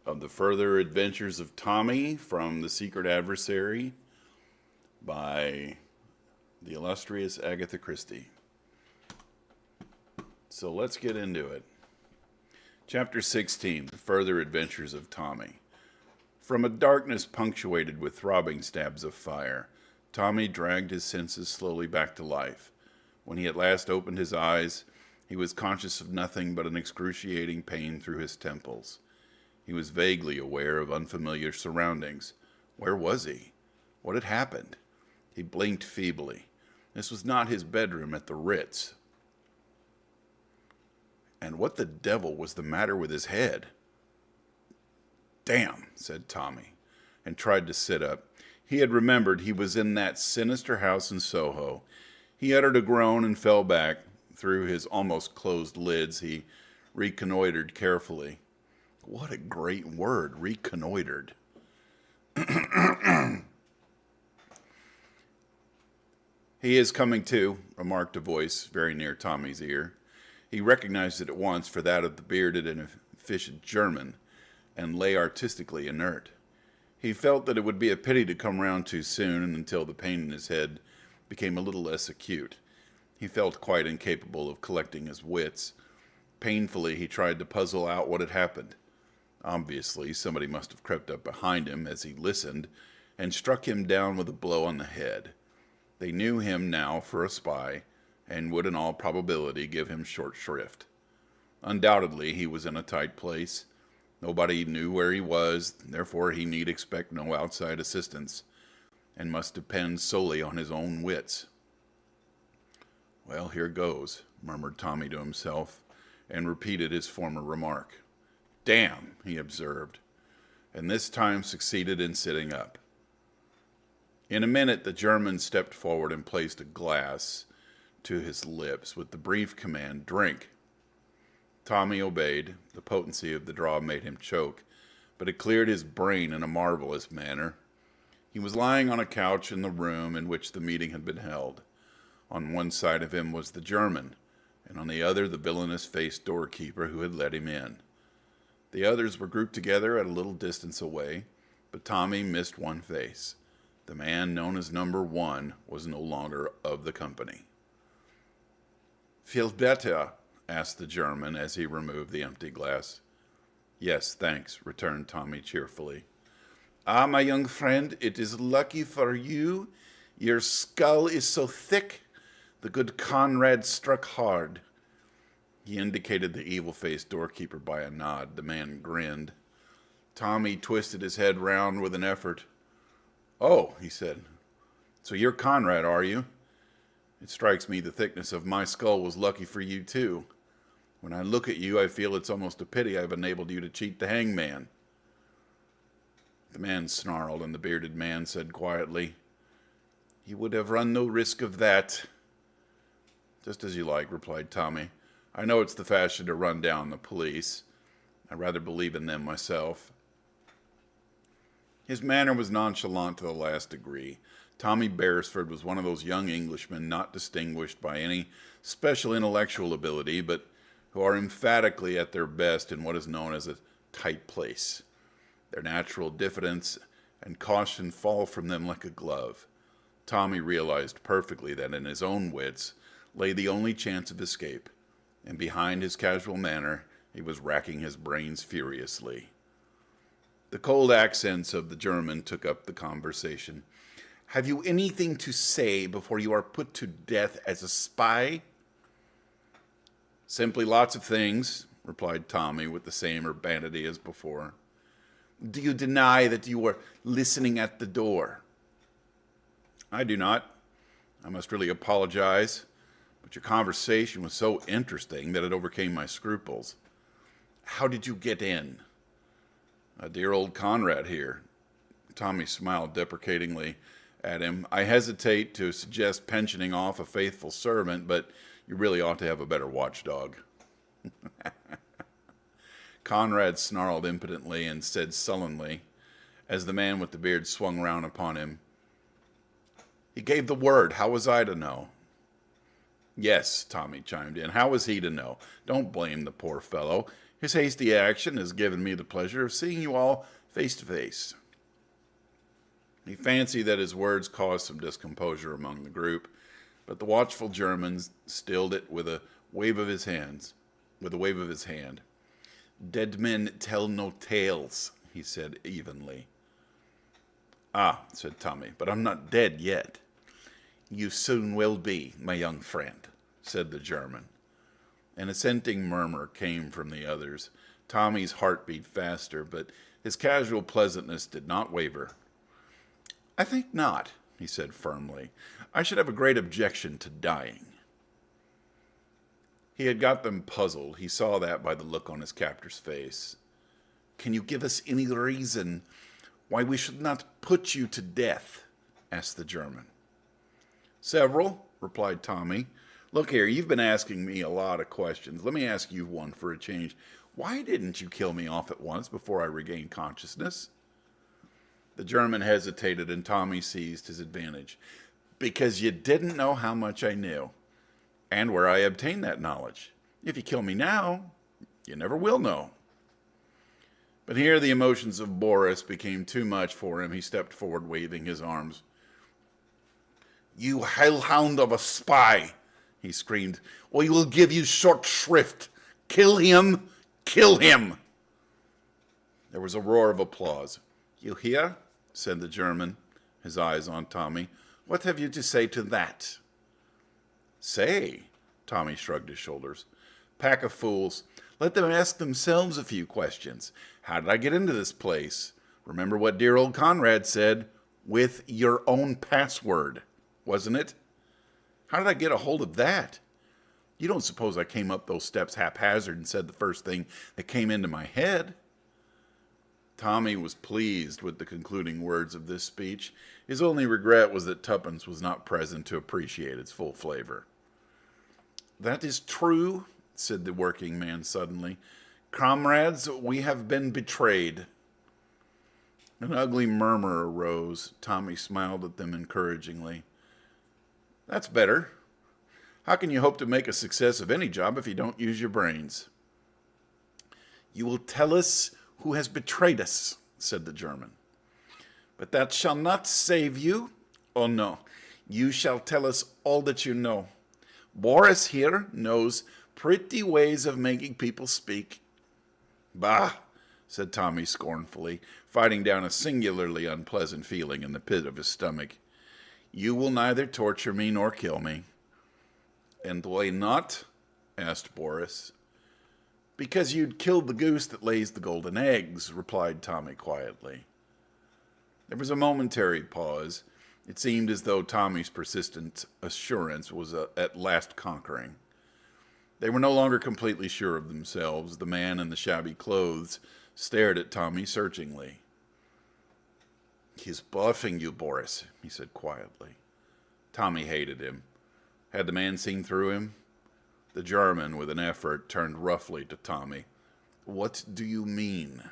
of the Further Adventures of Tommy from The Secret Adversary by the illustrious Agatha Christie. So let's get into it. Chapter 16, The Further Adventures of Tommy. From a darkness punctuated with throbbing stabs of fire, Tommy dragged his senses slowly back to life. When he at last opened his eyes, he was conscious of nothing but an excruciating pain through his temples. He was vaguely aware of unfamiliar surroundings. Where was he? What had happened? He blinked feebly. This was not his bedroom at the Ritz. And what the devil was the matter with his head? "Damn," said Tommy, and tried to sit up. He had remembered he was in that sinister house in Soho. He uttered a groan and fell back. Through his almost closed lids, he reconnoitered carefully. What a great word, reconnoitered. "He is coming to," remarked a voice very near Tommy's ear. He recognized it at once for that of the bearded and efficient German, and lay artistically inert. He felt that it would be a pity to come round too soon and until the pain in his head became a little less acute. He felt quite incapable of collecting his wits. Painfully, he tried to puzzle out what had happened. Obviously, somebody must have crept up behind him as he listened and struck him down with a blow on the head. They knew him now for a spy and would in all probability give him short shrift. Undoubtedly, he was in a tight place. Nobody knew where he was, therefore he need expect no outside assistance, and must depend solely on his own wits. "Well, here goes," murmured Tommy to himself, and repeated his former remark. "Damn," he observed, and this time succeeded in sitting up. In a minute, the German stepped forward and placed a glass to his lips with the brief command, "Drink." Tommy obeyed. The potency of the draw made him choke, but it cleared his brain in a marvelous manner. He was lying on a couch in the room in which the meeting had been held. On one side of him was the German, and on the other the villainous-faced doorkeeper who had let him in. The others were grouped together at a little distance away, but Tommy missed one face. The man known as Number One was no longer of the company. "Feel better?" asked the German as he removed the empty glass. "Yes, thanks," returned Tommy cheerfully. "Ah, my young friend, it is lucky for you. Your skull is so thick. The good Conrad struck hard." He indicated the evil-faced doorkeeper by a nod. The man grinned. Tommy twisted his head round with an effort. "Oh," he said, "so you're Conrad, are you? It strikes me the thickness of my skull was lucky for you, too. When I look at you, I feel it's almost a pity I've enabled you to cheat the hangman." The man snarled, and the bearded man said quietly, "You would have run no risk of that." "Just as you like," replied Tommy. "I know it's the fashion to run down the police. I rather believe in them myself." His manner was nonchalant to the last degree. Tommy Beresford was one of those young Englishmen not distinguished by any special intellectual ability, but who are emphatically at their best in what is known as a tight place. Their natural diffidence and caution fall from them like a glove. Tommy realized perfectly that in his own wits lay the only chance of escape, and behind his casual manner he was racking his brains furiously. The cold accents of the German took up the conversation. "Have you anything to say before you are put to death as a spy?" "Simply lots of things," replied Tommy with the same urbanity as before. "Do you deny that you were listening at the door?" "I do not. I must really apologize, but your conversation was so interesting that it overcame my scruples." "How did you get in?" "A dear old Conrad here." Tommy smiled deprecatingly at him. "I hesitate to suggest pensioning off a faithful servant, but you really ought to have a better watchdog." Conrad snarled impotently and said sullenly, as the man with the beard swung round upon him, "He gave the word. How was I to know?" "Yes," Tommy chimed in. "How was he to know? Don't blame the poor fellow. His hasty action has given me the pleasure of seeing you all face to face. He fancied that his words caused some discomposure among the group, but the watchful German stilled it with a wave of his hand. Dead men tell no tales, he said evenly. Ah, said Tommy, but I'm not dead yet. You soon will be, my young friend, said the German. An assenting murmur came from the others. Tommy's heart beat faster, but his casual pleasantness did not waver. I think not, he said firmly. I should have a great objection to dying. He had got them puzzled. He saw that by the look on his captor's face. Can you give us any reason why we should not put you to death? Asked the German. Several, replied Tommy. Look here, you've been asking me a lot of questions. Let me ask you one for a change. Why didn't you kill me off at once before I regained consciousness? The German hesitated, and Tommy seized his advantage. Because you didn't know how much I knew, and where I obtained that knowledge. If you kill me now, you never will know. But here the emotions of Boris became too much for him. He stepped forward, waving his arms. You hellhound of a spy, he screamed. We will give you short shrift. Kill him! Kill him! There was a roar of applause. You hear? Said the German, his eyes on Tommy. What have you to say to that? Say, Tommy shrugged his shoulders. Pack of fools. Let them ask themselves a few questions. How did I get into this place? Remember what dear old Conrad said, with your own password, wasn't it? How did I get a hold of that? You don't suppose I came up those steps haphazard and said the first thing that came into my head? Tommy was pleased with the concluding words of this speech. His only regret was that Tuppence was not present to appreciate its full flavor. That is true, said the working man suddenly. Comrades, we have been betrayed. An ugly murmur arose. Tommy smiled at them encouragingly. That's better. How can you hope to make a success of any job if you don't use your brains? You will tell us who has betrayed us, said the German. But that shall not save you. Oh, no. You shall tell us all that you know. Boris here knows pretty ways of making people speak. Bah, said Tommy scornfully, fighting down a singularly unpleasant feeling in the pit of his stomach. You will neither torture me nor kill me. And why not? Asked Boris. Because you'd killed the goose that lays the golden eggs, replied Tommy quietly. There was a momentary pause. It seemed as though Tommy's persistent assurance was at last conquering. They were no longer completely sure of themselves. The man in the shabby clothes stared at Tommy searchingly. He's bluffing you, Boris, he said quietly. Tommy hated him. Had the man seen through him? The German, with an effort, turned roughly to Tommy. What do you mean?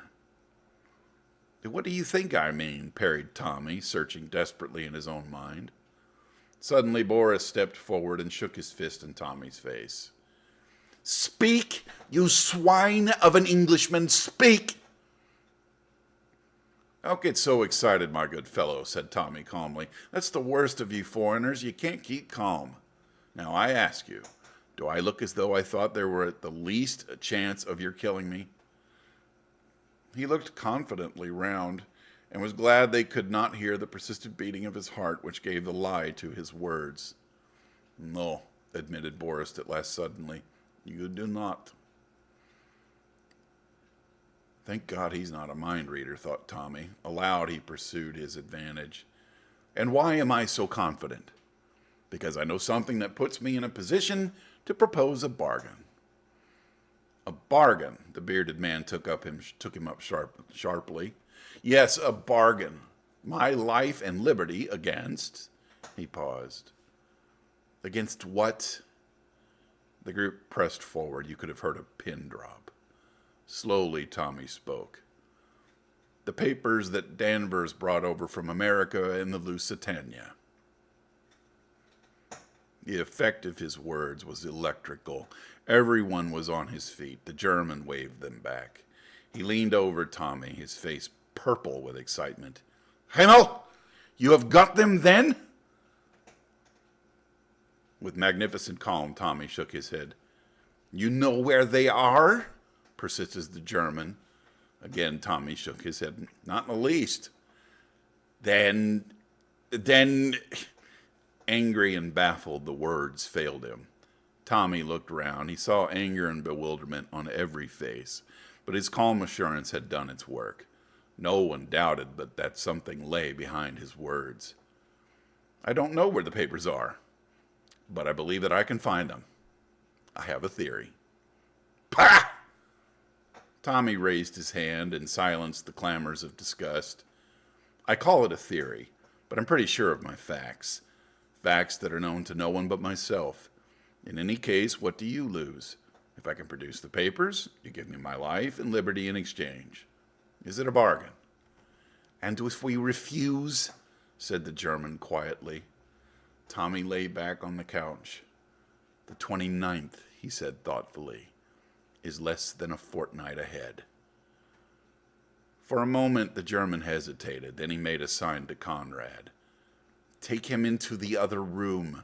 What do you think I mean? Parried Tommy, searching desperately in his own mind. Suddenly, Boris stepped forward and shook his fist in Tommy's face. Speak, you swine of an Englishman, speak! Don't get so excited, my good fellow, said Tommy calmly. That's the worst of you foreigners. You can't keep calm. Now, I ask you, do I look as though I thought there were at the least a chance of your killing me? He looked confidently round and was glad they could not hear the persistent beating of his heart, which gave the lie to his words. No, admitted Boris at last suddenly. You do not. Thank God he's not a mind reader, thought Tommy. Aloud he pursued his advantage. And why am I so confident? Because I know something that puts me in a position to propose a bargain. A bargain, the bearded man took him up sharply. Yes, a bargain. My life and liberty against... He paused. Against what? The group pressed forward. You could have heard a pin drop. Slowly, Tommy spoke. The papers that Danvers brought over from America and the Lusitania. The effect of his words was electrical. Everyone was on his feet. The German waved them back. He leaned over Tommy, his face purple with excitement. Himmel! You have got them then? With magnificent calm, Tommy shook his head. You know where they are? Persisted the German. Again, Tommy shook his head. Not in the least. Then, angry and baffled, the words failed him. Tommy looked round. He saw anger and bewilderment on every face, but his calm assurance had done its work. No one doubted but that something lay behind his words. I don't know where the papers are, but I believe that I can find them. I have a theory. Pah! Tommy raised his hand and silenced the clamors of disgust. I call it a theory, but I'm pretty sure of my facts. Facts that are known to no one but myself. In any case, what do you lose? If I can produce the papers, you give me my life and liberty in exchange. Is it a bargain? And if we refuse, said the German quietly. Tommy lay back on the couch. The 29th, he said thoughtfully, is less than a fortnight ahead. For a moment, the German hesitated. Then he made a sign to Conrad. Take him into the other room.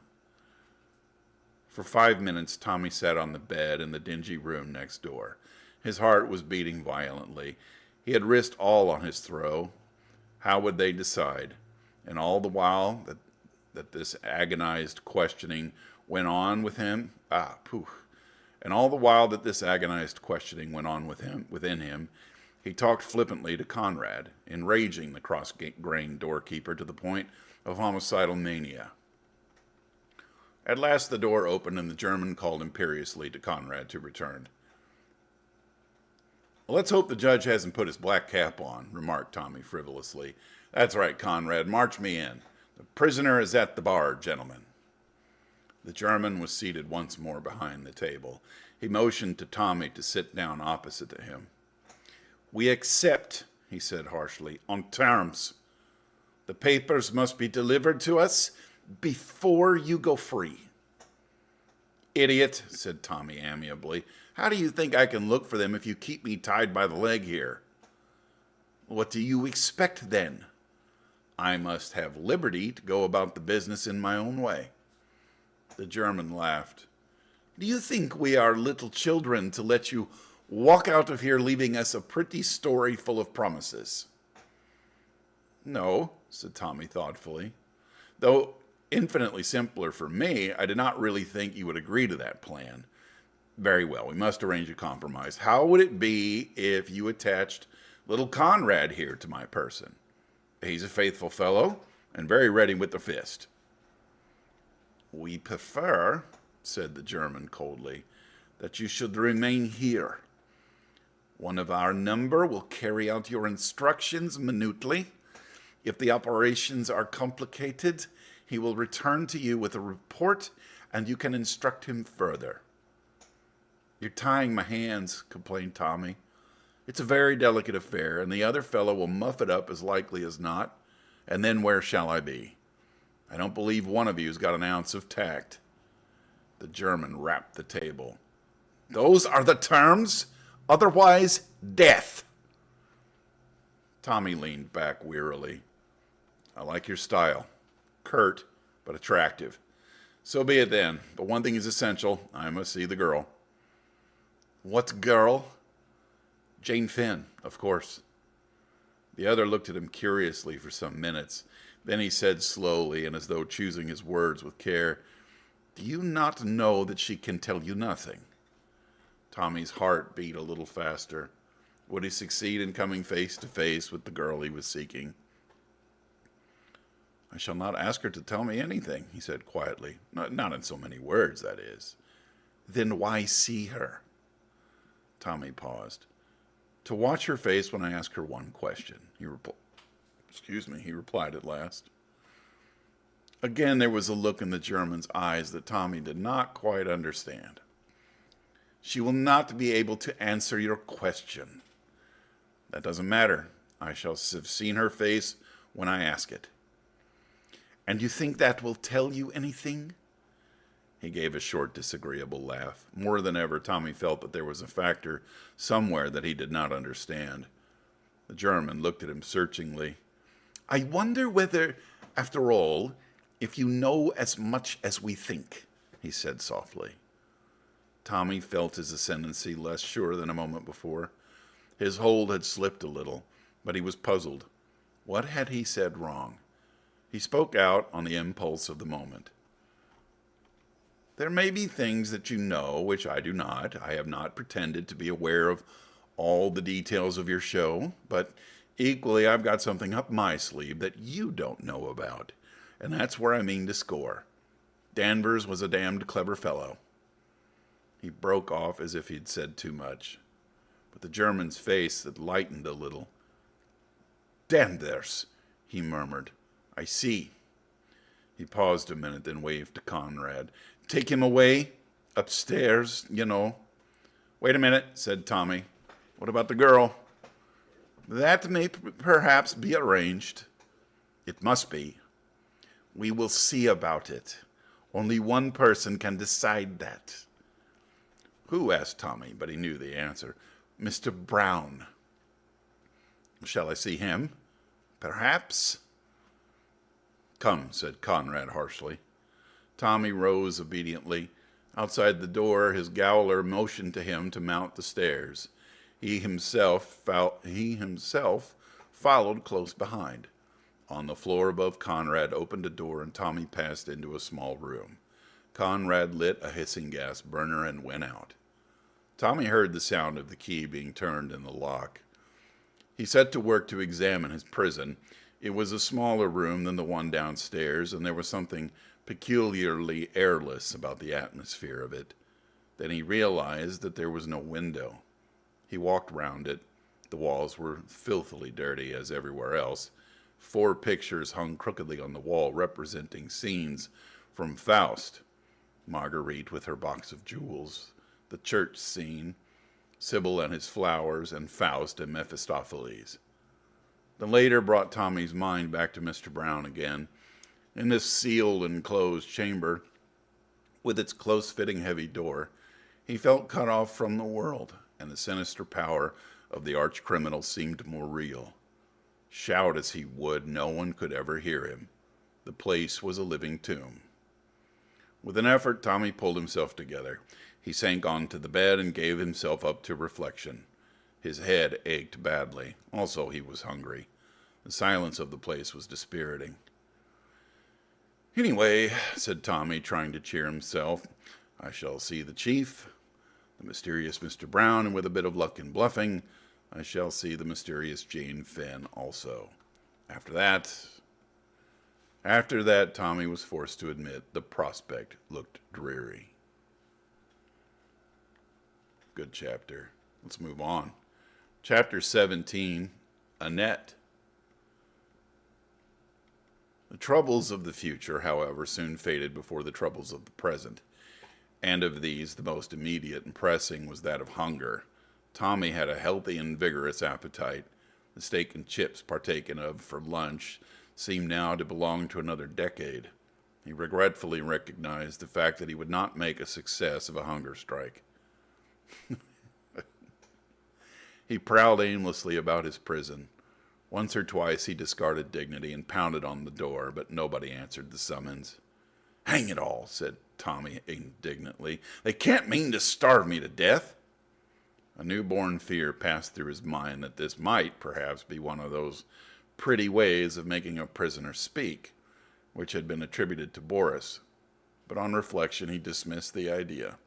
For 5 minutes, Tommy sat on the bed in the dingy room next door. His heart was beating violently. He had risked all on his throw. How would they decide? And all the while that this agonized questioning went on with him, And all the while that this agonized questioning went on within him, he talked flippantly to Conrad, enraging the cross-grained doorkeeper to the point of homicidal mania. At last the door opened and the German called imperiously to Conrad to return. Let's hope the judge hasn't put his black cap on, remarked Tommy frivolously. That's right, Conrad. March me in. The prisoner is at the bar, gentlemen. The German was seated once more behind the table. He motioned to Tommy to sit down opposite to him. We accept, he said harshly, on terms. The papers must be delivered to us before you go free. Idiot, said Tommy amiably. How do you think I can look for them if you keep me tied by the leg here? What do you expect then? I must have liberty to go about the business in my own way. The German laughed. Do you think we are little children to let you walk out of here leaving us a pretty story full of promises? No, said Tommy thoughtfully. Though infinitely simpler for me, I did not really think you would agree to that plan. Very well, we must arrange a compromise. How would it be if you attached little Conrad here to my person? He's a faithful fellow and very ready with the fist. We prefer, said the German coldly, that you should remain here. One of our number will carry out your instructions minutely. If the operations are complicated, he will return to you with a report, and you can instruct him further. You're tying my hands, complained Tommy. It's a very delicate affair, and the other fellow will muff it up as likely as not, and then where shall I be? I don't believe one of you's got an ounce of tact. The German rapped the table. Those are the terms? Otherwise, death. Tommy leaned back wearily. I like your style. Curt, but attractive. So be it then. But one thing is essential. I must see the girl. What girl? Jane Finn, of course. The other looked at him curiously for some minutes. Then he said slowly, and as though choosing his words with care, Do you not know that she can tell you nothing? Tommy's heart beat a little faster. Would he succeed in coming face to face with the girl he was seeking? I shall not ask her to tell me anything, he said quietly. Not in so many words, that is. Then why see her? Tommy paused. To watch her face when I ask her one question, he replied at last. Again, there was a look in the German's eyes that Tommy did not quite understand. She will not be able to answer your question. That doesn't matter. I shall have seen her face when I ask it. And you think that will tell you anything? He gave a short, disagreeable laugh. More than ever, Tommy felt that there was a factor somewhere that he did not understand. The German looked at him searchingly. I wonder whether, after all, if you know as much as we think, he said softly. Tommy felt his ascendancy less sure than a moment before. His hold had slipped a little, but he was puzzled. What had he said wrong? He spoke out on the impulse of the moment. There may be things that you know which I do not. I have not pretended to be aware of all the details of your show, but equally I've got something up my sleeve that you don't know about, and that's where I mean to score. Danvers was a damned clever fellow. He broke off as if he'd said too much, but the German's face had lightened a little. Danvers, he murmured. I see. He paused a minute, then waved to Conrad. Take him away, upstairs, you know. Wait a minute, said Tommy. What about the girl? That may perhaps be arranged. It must be. We will see about it. Only one person can decide that. Who? Asked Tommy, but he knew the answer. Mr. Brown. Shall I see him? Perhaps. Come, said Conrad harshly. Tommy rose obediently. Outside the door, his gaoler motioned to him to mount the stairs. He himself followed close behind. On the floor above Conrad opened a door, and Tommy passed into a small room. Conrad lit a hissing gas burner and went out. Tommy heard the sound of the key being turned in the lock. He set to work to examine his prison. It was a smaller room than the one downstairs, and there was something peculiarly airless about the atmosphere of it. Then he realized that there was no window. He walked round it. The walls were filthily dirty, as everywhere else. 4 pictures hung crookedly on the wall, representing scenes from Faust. Marguerite with her box of jewels, the church scene, Sybil and his flowers, and Faust and Mephistopheles. The later brought Tommy's mind back to Mr. Brown again. In this sealed and closed chamber, with its close-fitting heavy door, he felt cut off from the world, and the sinister power of the arch-criminal seemed more real. Shout as he would, no one could ever hear him. The place was a living tomb. With an effort, Tommy pulled himself together. He sank onto the bed and gave himself up to reflection. His head ached badly. Also, he was hungry. The silence of the place was dispiriting. Anyway, said Tommy, trying to cheer himself, I shall see the chief, the mysterious Mr. Brown, and with a bit of luck in bluffing, I shall see the mysterious Jane Finn also. After that, Tommy was forced to admit the prospect looked dreary. Good chapter. Let's move on. Chapter 17, Annette. The troubles of the future, however, soon faded before the troubles of the present, and of these the most immediate and pressing was that of hunger. Tommy had a healthy and vigorous appetite. The steak and chips partaken of for lunch seemed now to belong to another decade. He regretfully recognized the fact that he would not make a success of a hunger strike. He prowled aimlessly about his prison. Once or twice he discarded dignity and pounded on the door, but nobody answered the summons. Hang it all, said Tommy indignantly. They can't mean to starve me to death. A newborn fear passed through his mind that this might perhaps be one of those pretty ways of making a prisoner speak, which had been attributed to Boris. But on reflection he dismissed the idea.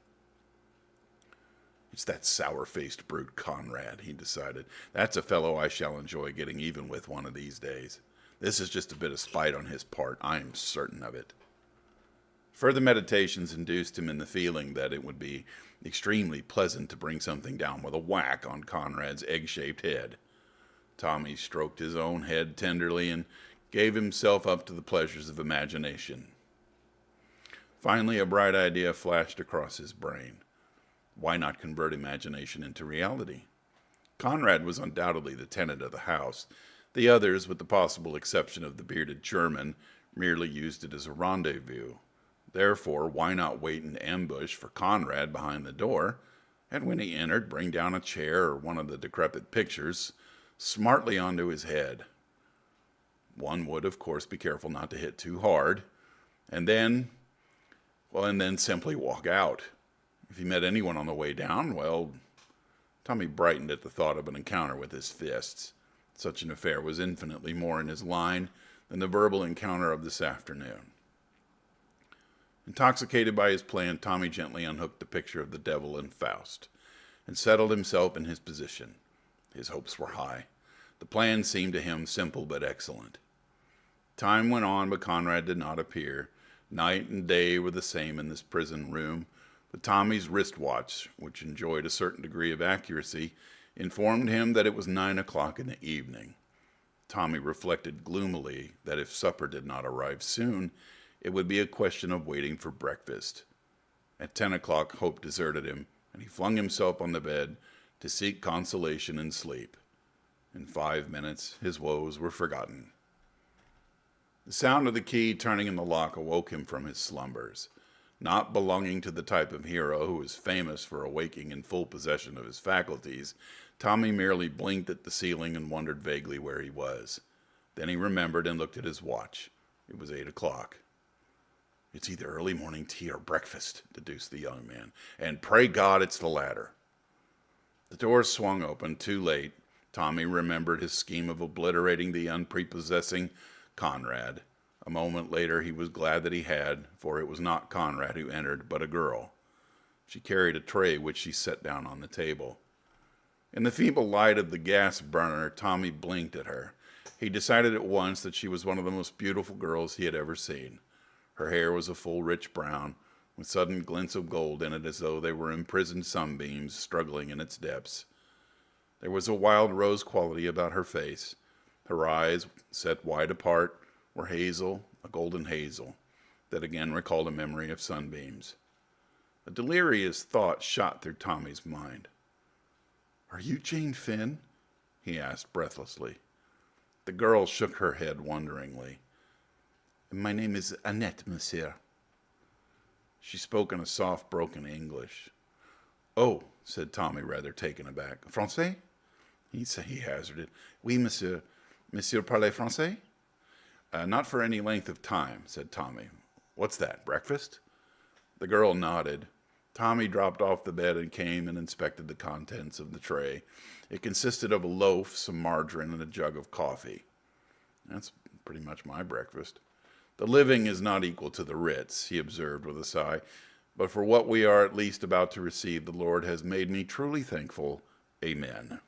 It's that sour-faced brute Conrad, he decided. That's a fellow I shall enjoy getting even with one of these days. This is just a bit of spite on his part, I am certain of it. Further meditations induced him in the feeling that it would be extremely pleasant to bring something down with a whack on Conrad's egg-shaped head. Tommy stroked his own head tenderly and gave himself up to the pleasures of imagination. Finally, a bright idea flashed across his brain. Why not convert imagination into reality? Conrad was undoubtedly the tenant of the house. The others, with the possible exception of the bearded German, merely used it as a rendezvous. Therefore, why not wait in ambush for Conrad behind the door, and when he entered, bring down a chair or one of the decrepit pictures smartly onto his head. One would, of course, be careful not to hit too hard, and then simply walk out. If he met anyone on the way down, well, Tommy brightened at the thought of an encounter with his fists. Such an affair was infinitely more in his line than the verbal encounter of this afternoon. Intoxicated by his plan, Tommy gently unhooked the picture of the devil and Faust, and settled himself in his position. His hopes were high. The plan seemed to him simple but excellent. Time went on, but Conrad did not appear. Night and day were the same in this prison room, but Tommy's wristwatch, which enjoyed a certain degree of accuracy, informed him that it was 9 o'clock in the evening. Tommy reflected gloomily that if supper did not arrive soon, it would be a question of waiting for breakfast. At 10 o'clock, hope deserted him, and he flung himself on the bed to seek consolation in sleep. In 5 minutes, his woes were forgotten. The sound of the key turning in the lock awoke him from his slumbers. Not belonging to the type of hero who is famous for awaking in full possession of his faculties, Tommy merely blinked at the ceiling and wondered vaguely where he was. Then he remembered and looked at his watch. It was 8 o'clock. It's either early morning tea or breakfast, deduced the young man, and pray God it's the latter. The door swung open. Too late, Tommy remembered his scheme of obliterating the unprepossessing Conrad. A moment later he was glad that he had, for it was not Conrad who entered, but a girl. She carried a tray which she set down on the table. In the feeble light of the gas burner, Tommy blinked at her. He decided at once that she was one of the most beautiful girls he had ever seen. Her hair was a full, rich brown, with sudden glints of gold in it as though they were imprisoned sunbeams struggling in its depths. There was a wild rose quality about her face. Her eyes, set wide apart, were hazel, a golden hazel, that again recalled a memory of sunbeams. A delirious thought shot through Tommy's mind. "Are you Jane Finn?" he asked breathlessly. The girl shook her head wonderingly. "My name is Annette, monsieur." She spoke in a soft, broken English. "Oh," said Tommy, rather taken aback. "Français?" He hazarded. "Oui, monsieur. Monsieur parle français?" "Not for any length of time," said Tommy. "What's that, breakfast?" The girl nodded. Tommy dropped off the bed and came and inspected the contents of the tray. It consisted of a loaf, some margarine, and a jug of coffee. "That's pretty much my breakfast." "The living is not equal to the Ritz," he observed with a sigh, "but for what we are at least about to receive, the Lord has made me truly thankful. Amen."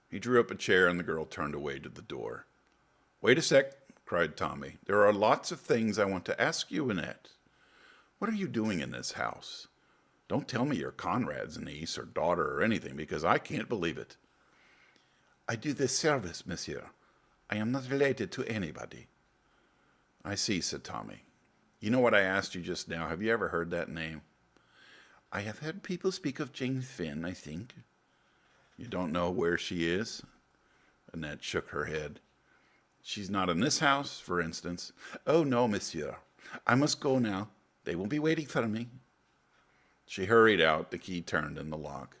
He drew up a chair and the girl turned away to the door. "Wait a sec," cried Tommy. "There are lots of things I want to ask you, Annette. What are you doing in this house? Don't tell me you're Conrad's niece or daughter or anything, because I can't believe it." "I do this service, monsieur. I am not related to anybody." "I see," said Tommy. "You know what I asked you just now? Have you ever heard that name?" "I have heard people speak of Jane Finn, I think." "You don't know where she is?" Annette shook her head. "She's not in this house, for instance?" "Oh, no, monsieur. I must go now. They will be waiting for me." She hurried out. The key turned in the lock.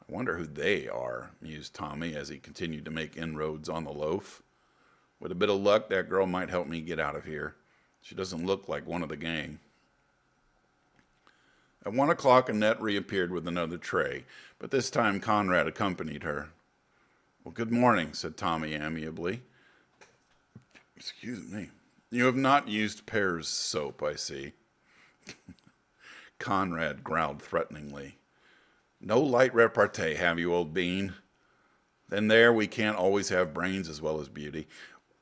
"I wonder who they are," mused Tommy as he continued to make inroads on the loaf. "With a bit of luck, that girl might help me get out of here. She doesn't look like one of the gang." At 1 o'clock, Annette reappeared with another tray, but this time Conrad accompanied her. "Well, good morning," said Tommy amiably. "Excuse me. You have not used Pear's soap, I see." Conrad growled threateningly. "No light repartee, have you, old bean? Then there, we can't always have brains as well as beauty.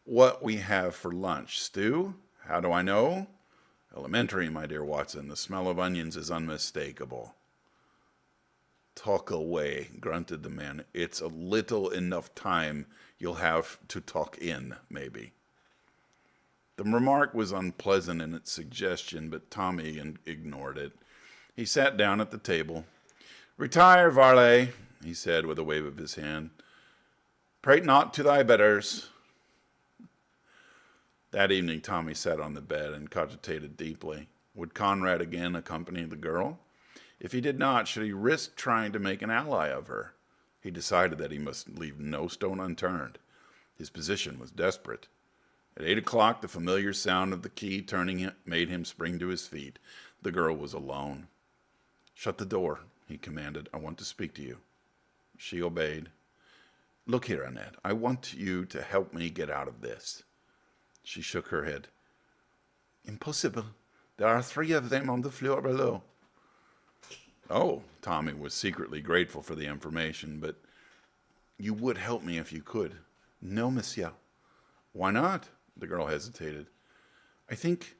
What we have for lunch? Stew? How do I know? Elementary, my dear Watson. The smell of onions is unmistakable." "Talk away," grunted the man. "It's a little enough time you'll have to talk in, maybe." The remark was unpleasant in its suggestion, but Tommy ignored it. He sat down at the table. "Retire, varlet," he said with a wave of his hand. "Prate not to thy betters." That evening, Tommy sat on the bed and cogitated deeply. Would Conrad again accompany the girl? If he did not, should he risk trying to make an ally of her? He decided that he must leave no stone unturned. His position was desperate. At 8 o'clock, the familiar sound of the key turning made him spring to his feet. The girl was alone. "Shut the door," he commanded. "I want to speak to you." She obeyed. "Look here, Annette. I want you to help me get out of this." She shook her head. "Impossible. There are 3 of them on the floor below." Oh, Tommy was secretly grateful for the information, but you would help me if you could. "No, monsieur." "Why not?" The girl hesitated. "I think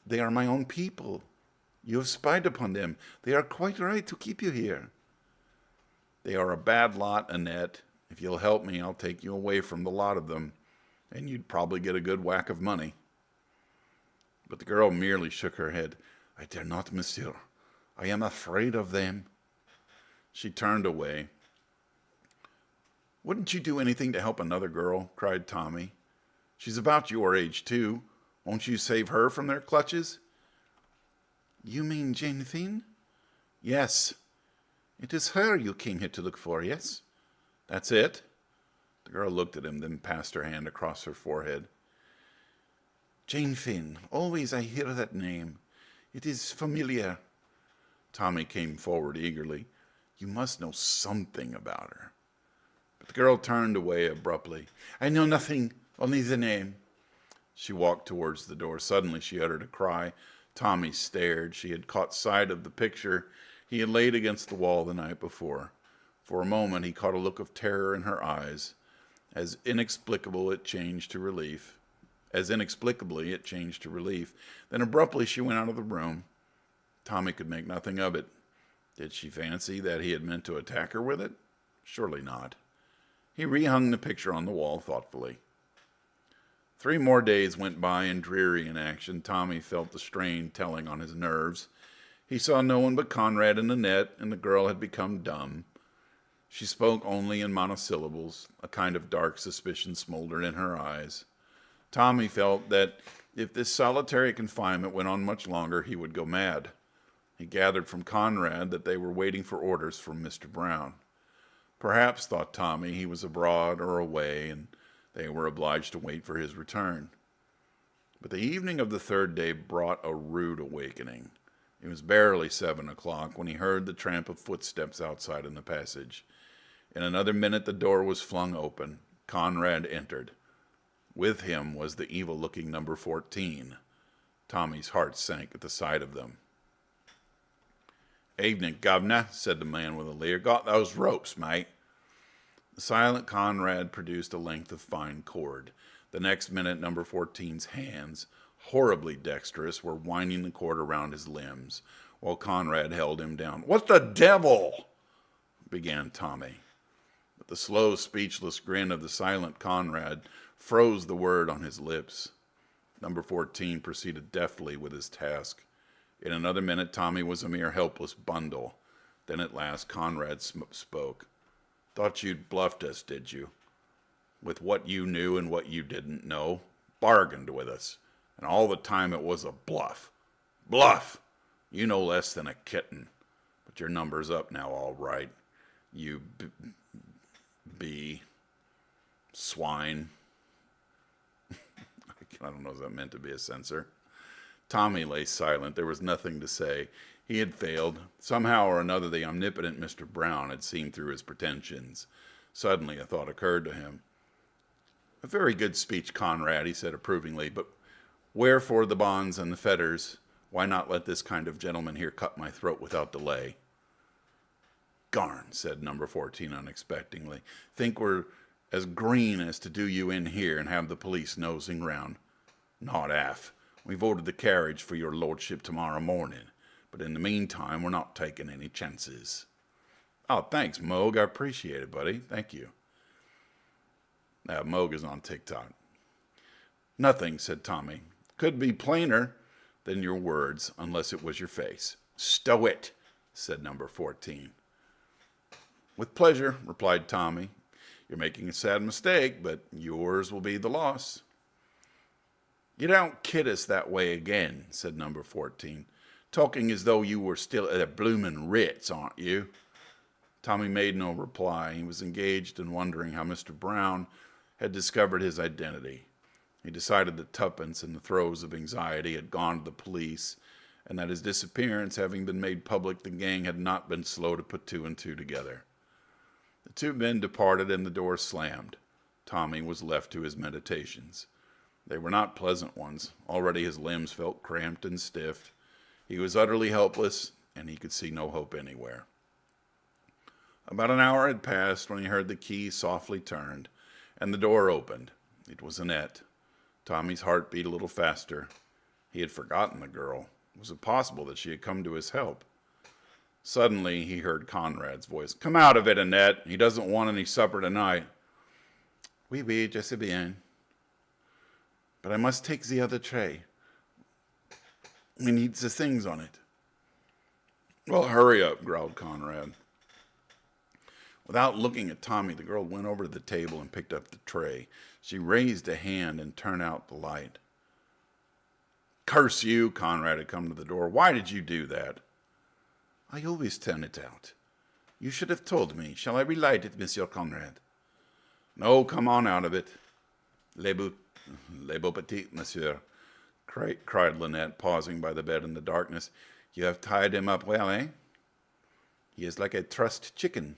they are my own people. You have spied upon them. They are quite right to keep you here." "They are a bad lot, Annette. If you'll help me, I'll take you away from the lot of them, and you'd probably get a good whack of money." But the girl merely shook her head. "I dare not, monsieur. I am afraid of them." She turned away. "Wouldn't you do anything to help another girl?" cried Tommy. "She's about your age, too. Won't you save her from their clutches?" "You mean Jane Finn?" "Yes." "It is her you came here to look for, yes?" "That's it." The girl looked at him, then passed her hand across her forehead. "Jane Finn. Always I hear that name. It is familiar." Tommy came forward eagerly. "You must know something about her." But the girl turned away abruptly. "I know nothing, only the name." She walked towards the door. Suddenly she uttered a cry. Tommy stared. She had caught sight of the picture he had laid against the wall the night before. For a moment he caught a look of terror in her eyes. As inexplicably it changed to relief. Then abruptly she went out of the room. Tommy could make nothing of it. Did she fancy that he had meant to attack her with it? Surely not. He rehung the picture on the wall thoughtfully. 3 more days went by in dreary inaction. Tommy felt the strain telling on his nerves. He saw no one but Conrad and Annette, and the girl had become dumb. She spoke only in monosyllables. A kind of dark suspicion smoldered in her eyes. Tommy felt that if this solitary confinement went on much longer, he would go mad. He gathered from Conrad that they were waiting for orders from Mr. Brown. Perhaps, thought Tommy, he was abroad or away, and they were obliged to wait for his return. But the evening of the 3rd day brought a rude awakening. It was barely 7 o'clock when he heard the tramp of footsteps outside in the passage. In another minute the door was flung open. Conrad entered. With him was the evil-looking number 14. Tommy's heart sank at the sight of them. "Evening, governor," said the man with a leer. "Got those ropes, mate?" The silent Conrad produced a length of fine cord. The next minute, number 14's hands, horribly dexterous, were winding the cord around his limbs, while Conrad held him down. "What the devil?" began Tommy. But the slow, speechless grin of the silent Conrad froze the word on his lips. Number 14 proceeded deftly with his task. In another minute, Tommy was a mere helpless bundle. Then at last Conrad spoke. "Thought you'd bluffed us, did you? With what you knew and what you didn't know. Bargained with us. And all the time it was a bluff. Bluff! You know less than a kitten. But your number's up now, all right. You swine." I don't know if that meant to be a censor. Tommy lay silent. There was nothing to say. He had failed. Somehow or another, the omnipotent Mr. Brown had seen through his pretensions. Suddenly, a thought occurred to him. "A very good speech, Conrad," he said approvingly, "but wherefore the bonds and the fetters? Why not let this kind of gentleman here cut my throat without delay?" "Garn," said number 14 unexpectedly. "Think we're as green as to do you in here and have the police nosing round? Not half. We've ordered the carriage for your lordship tomorrow morning, but in the meantime, we're not taking any chances." "Oh, thanks, Moog. I appreciate it, buddy. Thank you." Moog is on TikTok. "Nothing," said Tommy. "Could be plainer than your words, unless it was your face." "Stow it," said number 14. "With pleasure," replied Tommy. "You're making a sad mistake, but yours will be the loss." "You don't kid us that way again," said number 14. "Talking as though you were still at a bloomin' Ritz, aren't you?" Tommy made no reply. He was engaged in wondering how Mr. Brown had discovered his identity. He decided that Tuppence, in the throes of anxiety, had gone to the police, and that his disappearance having been made public, the gang had not been slow to put two and two together. The two men departed and the door slammed. Tommy was left to his meditations. They were not pleasant ones. Already his limbs felt cramped and stiff. He was utterly helpless, and he could see no hope anywhere. About an hour had passed when he heard the key softly turned, and the door opened. It was Annette. Tommy's heart beat a little faster. He had forgotten the girl. Was it possible that she had come to his help? Suddenly, he heard Conrad's voice. "Come out of it, Annette. He doesn't want any supper tonight." "Oui, oui, je sais bien. But I must take the other tray. We need the things on it." "Well, hurry up," growled Conrad. Without looking at Tommy, the girl went over to the table and picked up the tray. She raised a hand and turned out the light. "Curse you!" Conrad had come to the door. "Why did you do that?" "I always turn it out. You should have told me. Shall I relight it, Monsieur Conrad?" "No, come on out of it." Les beaux petits, monsieur," cried Lynette, pausing by the bed in the darkness. "You have tied him up well, eh? He is like a trussed chicken."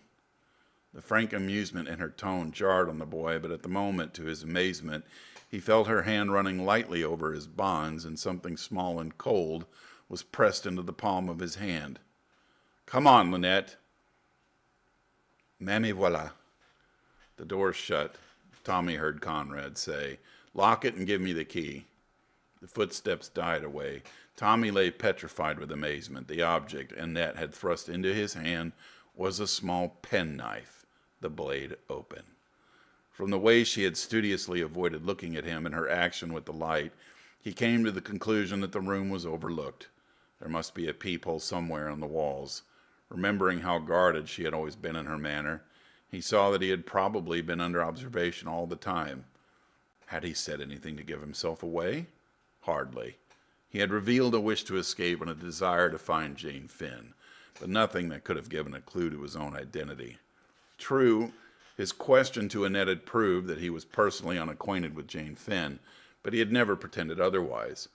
The frank amusement in her tone jarred on the boy, but at the moment, to his amazement, he felt her hand running lightly over his bonds, and something small and cold was pressed into the palm of his hand. "Come on, Lynette." "Mais me voilà." The door shut. Tommy heard Conrad say, "Lock it and give me the key." The footsteps died away. Tommy lay petrified with amazement. The object Annette had thrust into his hand was a small penknife, the blade open. From the way she had studiously avoided looking at him and her action with the light, he came to the conclusion that the room was overlooked. There must be a peephole somewhere on the walls. Remembering how guarded she had always been in her manner, he saw that he had probably been under observation all the time. Had he said anything to give himself away? Hardly. He had revealed a wish to escape and a desire to find Jane Finn, but nothing that could have given a clue to his own identity. True, his question to Annette had proved that he was personally unacquainted with Jane Finn, but he had never pretended otherwise.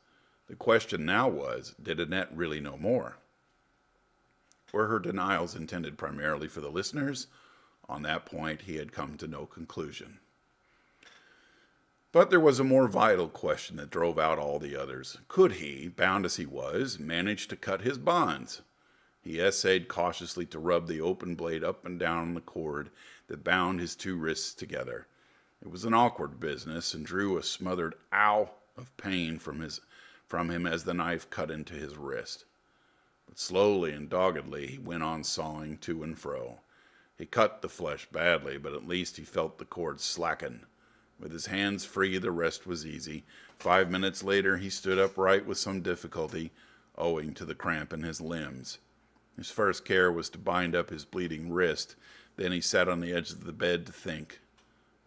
The question now was, did Annette really know more? Were her denials intended primarily for the listeners? On that point, he had come to no conclusion. But there was a more vital question that drove out all the others. Could he, bound as he was, manage to cut his bonds? He essayed cautiously to rub the open blade up and down the cord that bound his two wrists together. It was an awkward business, and drew a smothered ow of pain from him as the knife cut into his wrist. But slowly and doggedly he went on sawing to and fro. He cut the flesh badly, but at least he felt the cord slacken. With his hands free, the rest was easy. 5 minutes later, he stood upright with some difficulty, owing to the cramp in his limbs. His first care was to bind up his bleeding wrist. Then he sat on the edge of the bed to think.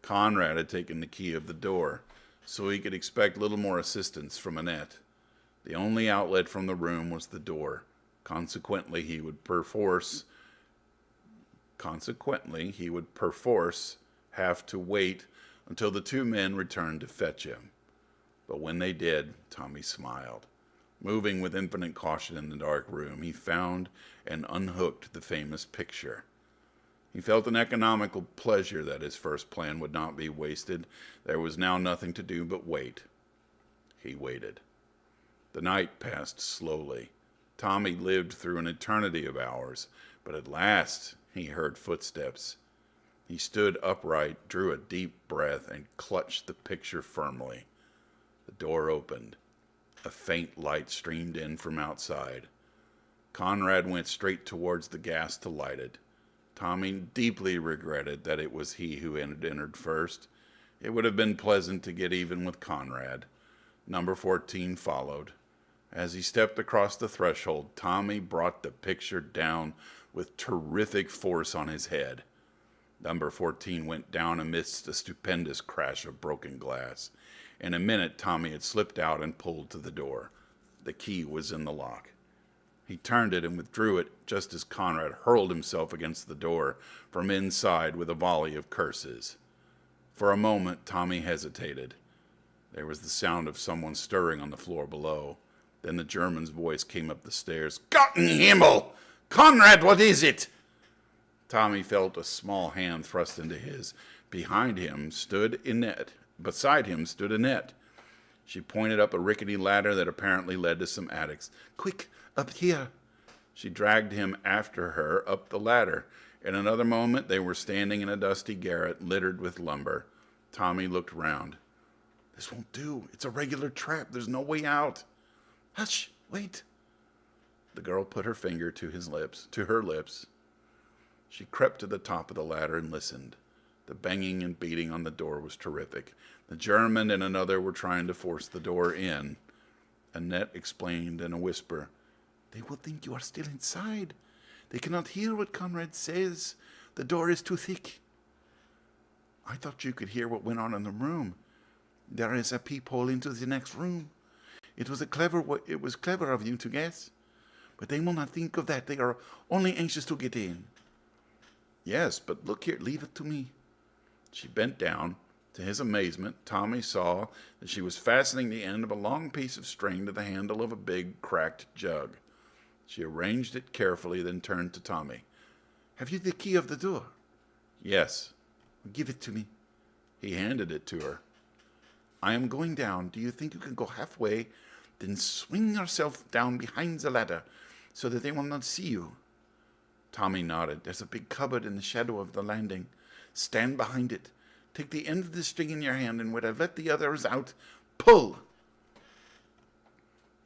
Conrad had taken the key of the door, so he could expect little more assistance from Annette. The only outlet from the room was the door. Consequently, he would perforce have to wait until the two men returned to fetch him. But when they did, Tommy smiled. Moving with infinite caution in the dark room, he found and unhooked the famous picture. He felt an economical pleasure that his first plan would not be wasted. There was now nothing to do but wait. He waited. The night passed slowly. Tommy lived through an eternity of hours, but at last he heard footsteps. He stood upright, drew a deep breath, and clutched the picture firmly. The door opened. A faint light streamed in from outside. Conrad went straight towards the gas to light it. Tommy deeply regretted that it was he who had entered first. It would have been pleasant to get even with Conrad. Number 14 followed. As he stepped across the threshold, Tommy brought the picture down with terrific force on his head. Number 14 went down amidst a stupendous crash of broken glass. In a minute, Tommy had slipped out and pulled to the door. The key was in the lock. He turned it and withdrew it just as Conrad hurled himself against the door from inside with a volley of curses. For a moment, Tommy hesitated. There was the sound of someone stirring on the floor below. Then the German's voice came up the stairs. "Gott in Himmel! Conrad, what is it?" Tommy felt a small hand thrust into his. Beside him stood Annette. She pointed up a rickety ladder that apparently led to some attics. "Quick, up here." She dragged him after her up the ladder. In another moment, they were standing in a dusty garret littered with lumber. Tommy looked round. "This won't do. It's a regular trap. There's no way out." "Hush, wait." The girl put her finger to her lips. She crept to the top of the ladder and listened. The banging and beating on the door was terrific. The German and another were trying to force the door in. Annette explained in a whisper, "They will think you are still inside. They cannot hear what Conrad says. The door is too thick." "I thought you could hear what went on in the room. There is a peephole into the next room. It was clever of you to guess. But they will not think of that. They are only anxious to get in." "Yes, but look here, leave it to me." She bent down. To his amazement, Tommy saw that she was fastening the end of a long piece of string to the handle of a big, cracked jug. She arranged it carefully, then turned to Tommy. "Have you the key of the door?" "Yes." "Give it to me." He handed it to her. "I am going down. Do you think you can go halfway? Then swing yourself down behind the ladder so that they will not see you." Tommy nodded. "There's a big cupboard in the shadow of the landing. Stand behind it. Take the end of the string in your hand, and when I let the others out, pull."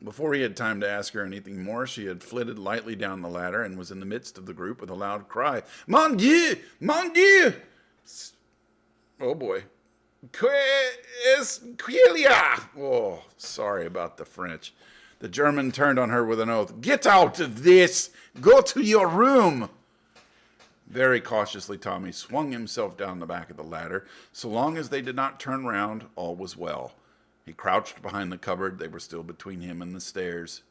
Before he had time to ask her anything more, she had flitted lightly down the ladder and was in the midst of the group with a loud cry. "Mon Dieu! Mon Dieu!" "Oh, boy. Quelia!" Oh, sorry about the French. The German turned on her with an oath. "Get out of this! Go to your room!" Very cautiously, Tommy swung himself down the back of the ladder. So long as they did not turn round, all was well. He crouched behind the cupboard. They were still between him and the stairs.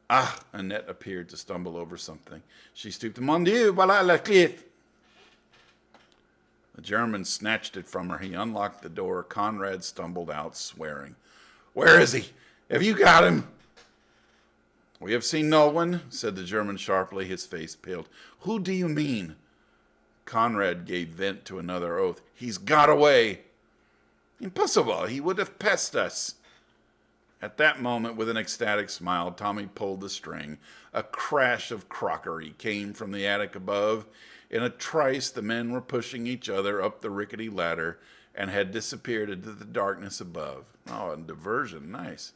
"Ah!" Annette appeared to stumble over something. She stooped. "Mon Dieu, voilà la clé." The German snatched it from her. He unlocked the door. Conrad stumbled out, swearing. "Where is he? Have you got him?" "We have seen no one," said the German sharply. His face paled. "Who do you mean?" Conrad gave vent to another oath. "He's got away." "Impossible. He would have passed us." At that moment, with an ecstatic smile, Tommy pulled the string. A crash of crockery came from the attic above. In a trice, the men were pushing each other up the rickety ladder and had disappeared into the darkness above. Oh, a diversion. Nice.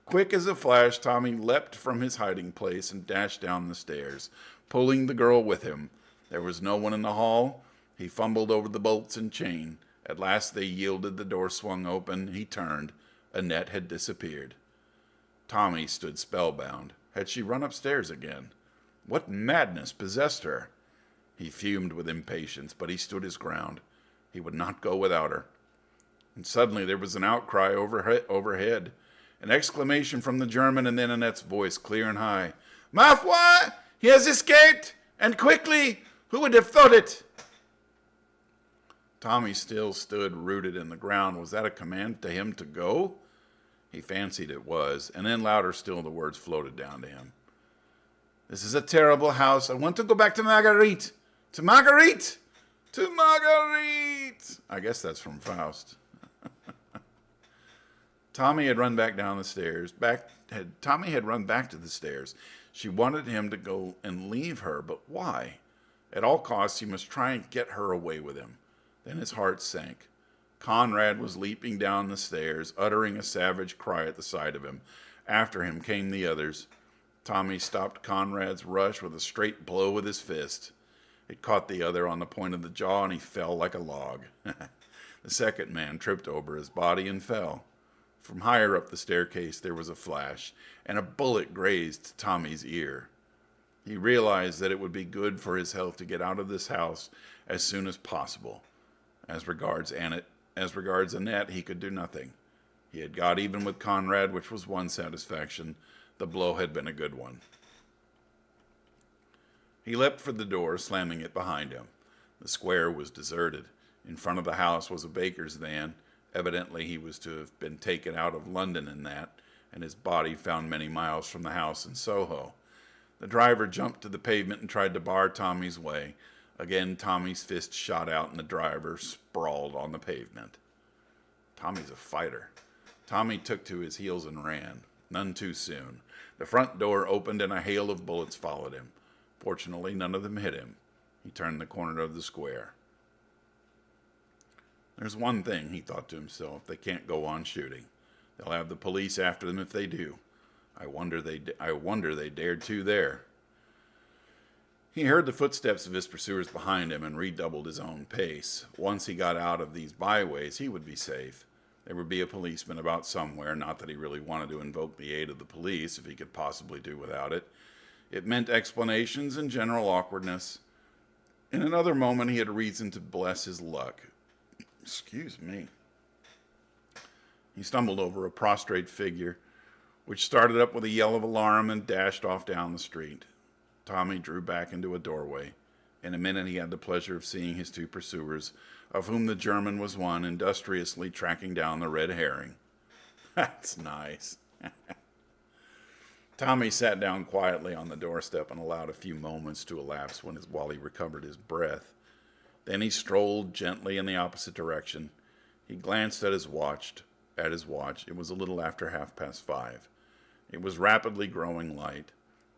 Quick as a flash, Tommy leapt from his hiding place and dashed down the stairs, pulling the girl with him. There was no one in the hall. He fumbled over the bolts and chain. At last they yielded. The door swung open. He turned. Annette had disappeared. Tommy stood spellbound. Had she run upstairs again? What madness possessed her? He fumed with impatience, but he stood his ground. He would not go without her. And suddenly there was an outcry overhead. An exclamation from the German, and then Annette's voice, clear and high. "Ma foi! He has escaped! And quickly! Who would have thought it?" Tommy still stood rooted in the ground. Was that a command to him to go? He fancied it was, and then louder still the words floated down to him. "This is a terrible house. I want to go back to Marguerite. To Marguerite! To Marguerite!" I guess that's from Faust. Tommy had run back down the stairs. Tommy had run back to the stairs. She wanted him to go and leave her, but why? At all costs, he must try and get her away with him. Then his heart sank. Conrad was leaping down the stairs, uttering a savage cry at the sight of him. After him came the others. Tommy stopped Conrad's rush with a straight blow with his fist. It caught the other on the point of the jaw, and he fell like a log. The second man tripped over his body and fell. From higher up the staircase there was a flash, and a bullet grazed Tommy's ear. He realized that it would be good for his health to get out of this house as soon as possible. As regards Annette, he could do nothing. He had got even with Conrad, which was one satisfaction. The blow had been a good one. He leapt for the door, slamming it behind him. The square was deserted. In front of the house was a baker's van. Evidently he was to have been taken out of London in that, and his body found many miles from the house in Soho. The driver jumped to the pavement and tried to bar Tommy's way. Again, Tommy's fist shot out and the driver sprawled on the pavement. Tommy's a fighter. Tommy took to his heels and ran, none too soon. The front door opened and a hail of bullets followed him. Fortunately, none of them hit him. He turned the corner of the square. There's one thing, he thought to himself, they can't go on shooting. They'll have the police after them if they do. I wonder they dared to there. He heard the footsteps of his pursuers behind him and redoubled his own pace. Once he got out of these byways, he would be safe. There would be a policeman about somewhere, not that he really wanted to invoke the aid of the police if he could possibly do without it. It meant explanations and general awkwardness. In another moment, he had reason to bless his luck. Excuse me. He stumbled over a prostrate figure, which started up with a yell of alarm and dashed off down the street. Tommy drew back into a doorway. In a minute, he had the pleasure of seeing his two pursuers, of whom the German was one, industriously tracking down the red herring. That's nice. Tommy sat down quietly on the doorstep and allowed a few moments to elapse while he recovered his breath. Then he strolled gently in the opposite direction. He glanced at his watch. It was a little after 5:30. It was rapidly growing light.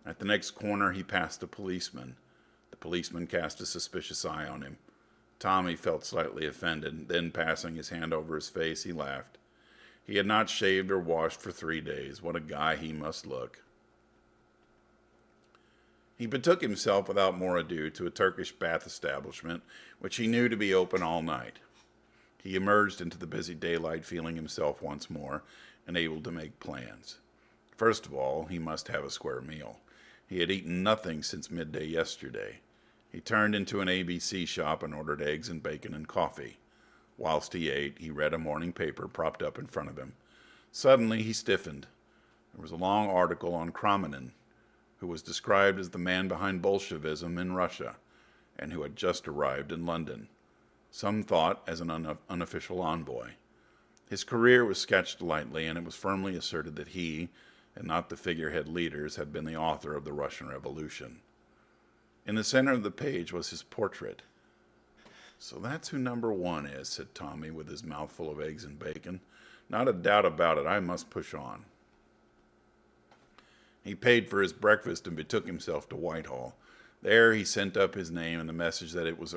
At the next corner, he passed a policeman. The policeman cast a suspicious eye on him. Tommy felt slightly offended. Then, passing his hand over his face, he laughed. He had not shaved or washed for 3 days. What a guy he must look. He betook himself without more ado to a Turkish bath establishment, which he knew to be open all night. He emerged into the busy daylight feeling himself once more and able to make plans. First of all, he must have a square meal. He had eaten nothing since midday yesterday. He turned into an ABC shop and ordered eggs and bacon and coffee. Whilst he ate, he read a morning paper propped up in front of him. Suddenly, he stiffened. There was a long article on Kromenin, who was described as the man behind Bolshevism in Russia, and who had just arrived in London. Some thought as an unofficial envoy. His career was sketched lightly, and it was firmly asserted that he, and not the figurehead leaders, had been the author of the Russian Revolution. In the center of the page was his portrait. So that's who number one is, said Tommy, with his mouth full of eggs and bacon. Not a doubt about it. I must push on. He paid for his breakfast and betook himself to Whitehall. There he sent up his name and the message that it was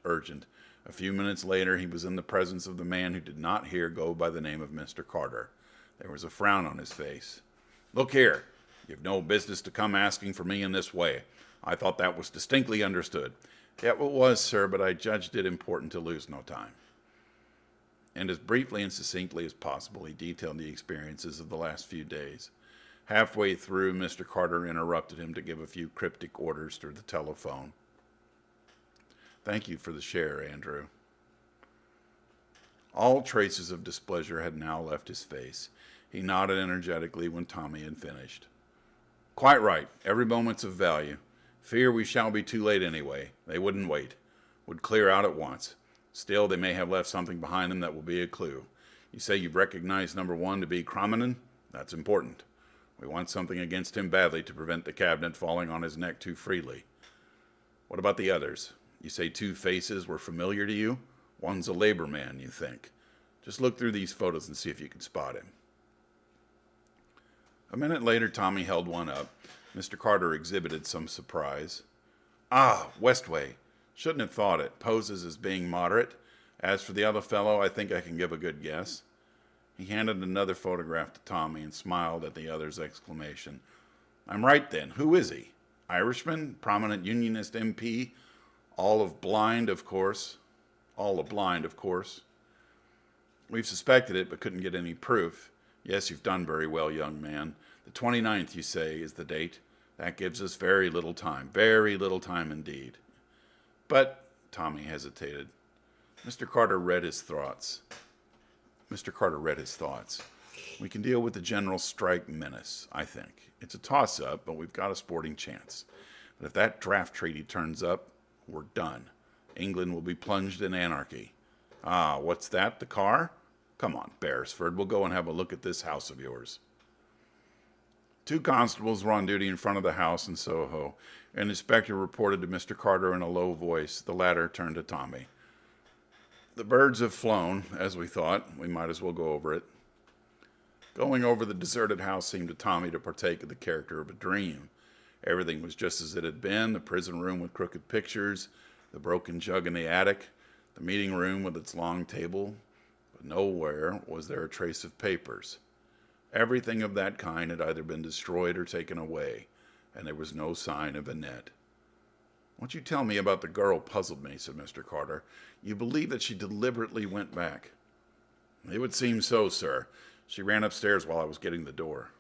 urgent. A few minutes later, he was in the presence of the man who did not here go by the name of Mr. Carter. There was a frown on his face. Look here, you've no business to come asking for me in this way. I thought that was distinctly understood. Yeah, it was, sir, but I judged it important to lose no time. And as briefly and succinctly as possible, he detailed the experiences of the last few days. Halfway through, Mr. Carter interrupted him to give a few cryptic orders through the telephone. Thank you for the share, Andrew. All traces of displeasure had now left his face. He nodded energetically when Tommy had finished. Quite right. Every moment's of value. Fear we shall be too late anyway. They wouldn't wait. Would clear out at once. Still, they may have left something behind them that will be a clue. You say you've recognized number one to be Kromenin? That's important. We want something against him badly to prevent the cabinet falling on his neck too freely. What about the others? You say two faces were familiar to you? One's a labor man, you think. Just look through these photos and see if you can spot him. A minute later, Tommy held one up. Mr. Carter exhibited some surprise. Ah, Westway. Shouldn't have thought it. Poses as being moderate. As for the other fellow, I think I can give a good guess. He handed another photograph to Tommy and smiled at the other's exclamation. I'm right then. Who is he? Irishman? Prominent Unionist MP? All of blind, of course. We've suspected it, but couldn't get any proof. Yes, you've done very well, young man. The 29th, you say, is the date. That gives us very little time indeed. But, Tommy hesitated. Mr. Carter read his thoughts. We can deal with the general strike menace, I think. It's a toss-up, but we've got a sporting chance. But if that draft treaty turns up, we're done. England will be plunged in anarchy. Ah, what's that, the car? Come on, Beresford, we'll go and have a look at this house of yours. 2 constables were on duty in front of the house in Soho. An inspector reported to Mr. Carter in a low voice. The latter turned to Tommy. The birds have flown, as we thought. We might as well go over it. Going over the deserted house seemed to Tommy to partake of the character of a dream. Everything was just as it had been, the prison room with crooked pictures, the broken jug in the attic, the meeting room with its long table, but nowhere was there a trace of papers. Everything of that kind had either been destroyed or taken away, and there was no sign of Annette. What you tell me about the girl puzzled me, said Mr. Carter. You believe that she deliberately went back? It would seem so, sir. She ran upstairs while I was getting the door.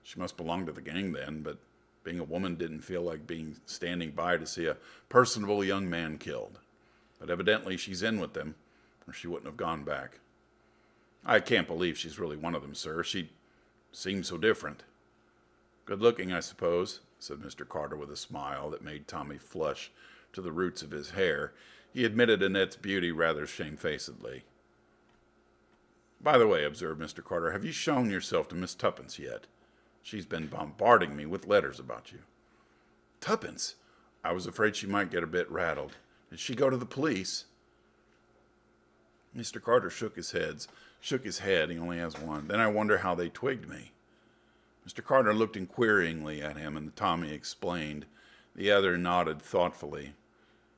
She must belong to the gang then, but being a woman didn't feel like standing by to see a personable young man killed. But evidently she's in with them, or she wouldn't have gone back. I can't believe she's really one of them, sir. She seems so different. Good looking, I suppose, said Mr. Carter with a smile that made Tommy flush to the roots of his hair. He admitted Annette's beauty rather shamefacedly. By the way, observed Mr. Carter, have you shown yourself to Miss Tuppence yet? She's been bombarding me with letters about you. Tuppence? I was afraid she might get a bit rattled. Did she go to the police? Mr. Carter shook his head. He only has one. Then I wonder how they twigged me. Mr. Carter looked inquiringly at him, and Tommy explained. The other nodded thoughtfully.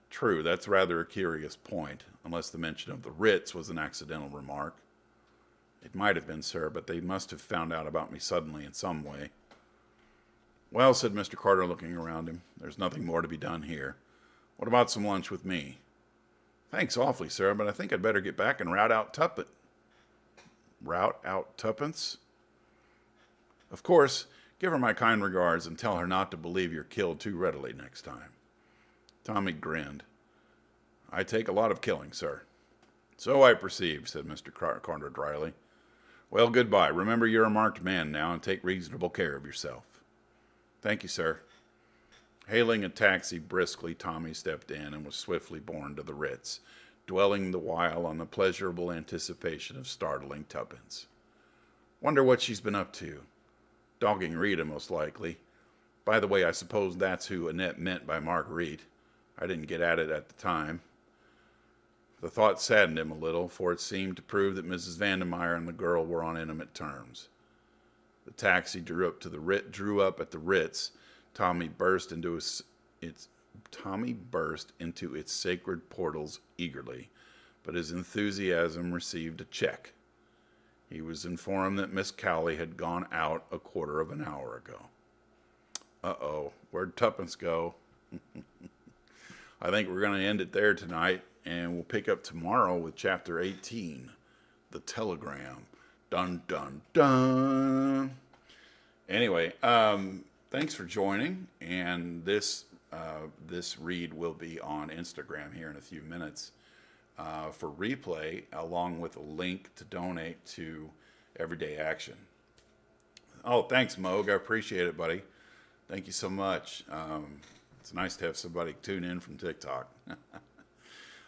True, that's rather a curious point, unless the mention of the Ritz was an accidental remark. It might have been, sir, but they must have found out about me suddenly in some way. Well, said Mr. Carter, looking around him, there's nothing more to be done here. What about some lunch with me? Thanks awfully, sir, but I think I'd better get back and rout out Tuppence. Rout out Tuppence? Of course, give her my kind regards and tell her not to believe you're killed too readily next time. Tommy grinned. I take a lot of killing, sir. So I perceive, said Mr. Carter dryly. Well, goodbye. Remember you're a marked man now and take reasonable care of yourself. Thank you, sir. Hailing a taxi briskly, Tommy stepped in and was swiftly borne to the Ritz, dwelling the while on the pleasurable anticipation of startling Tuppence. Wonder what she's been up to. Dogging Rita, most likely. By the way, I suppose that's who Annette meant by Marguerite. I didn't get at it at the time. The thought saddened him a little, for it seemed to prove that Mrs. Vandermeyer and the girl were on intimate terms. The taxi drew up at the Ritz. Tommy burst into its sacred portals eagerly, but his enthusiasm received a check. He was informed that Miss Cowley had gone out a quarter of an hour ago. Uh-oh, where'd Tuppence go? I think we're going to end it there tonight, and we'll pick up tomorrow with Chapter 18, The Telegram. Dun, dun, dun. Anyway, thanks for joining, and this read will be on Instagram here in a few minutes for replay, along with a link to donate to Everyday Action. Oh, thanks, Moog. I appreciate it, buddy. Thank you so much. It's nice to have somebody tune in from TikTok.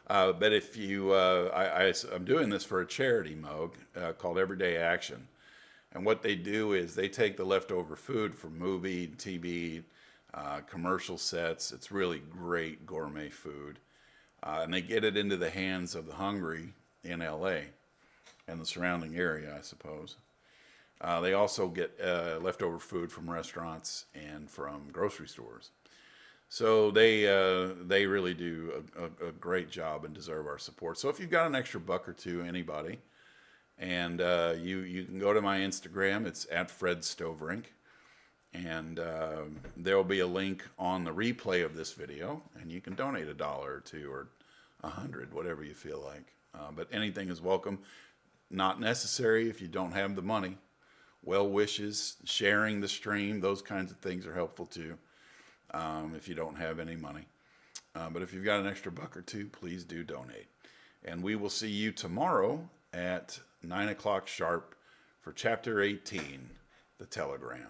But if you, I'm doing this for a charity, Moog, called Everyday Action. And what they do is they take the leftover food from movie, TV, commercial sets. It's really great gourmet food. And they get it into the hands of the hungry in LA and the surrounding area, I suppose. They also get leftover food from restaurants and from grocery stores. So they really do a great job and deserve our support. So if you've got an extra buck or two, anybody, and you can go to my Instagram. It's at Fred Stoverink. And there will be a link on the replay of this video, and you can donate $1 or $2 or $100, whatever you feel like. But anything is welcome. Not necessary if you don't have the money. well wishes, sharing the stream, those kinds of things are helpful too, if you don't have any money. But if you've got an extra buck or two, please do donate. And we will see you tomorrow at 9 o'clock sharp for Chapter 18, The Telegram.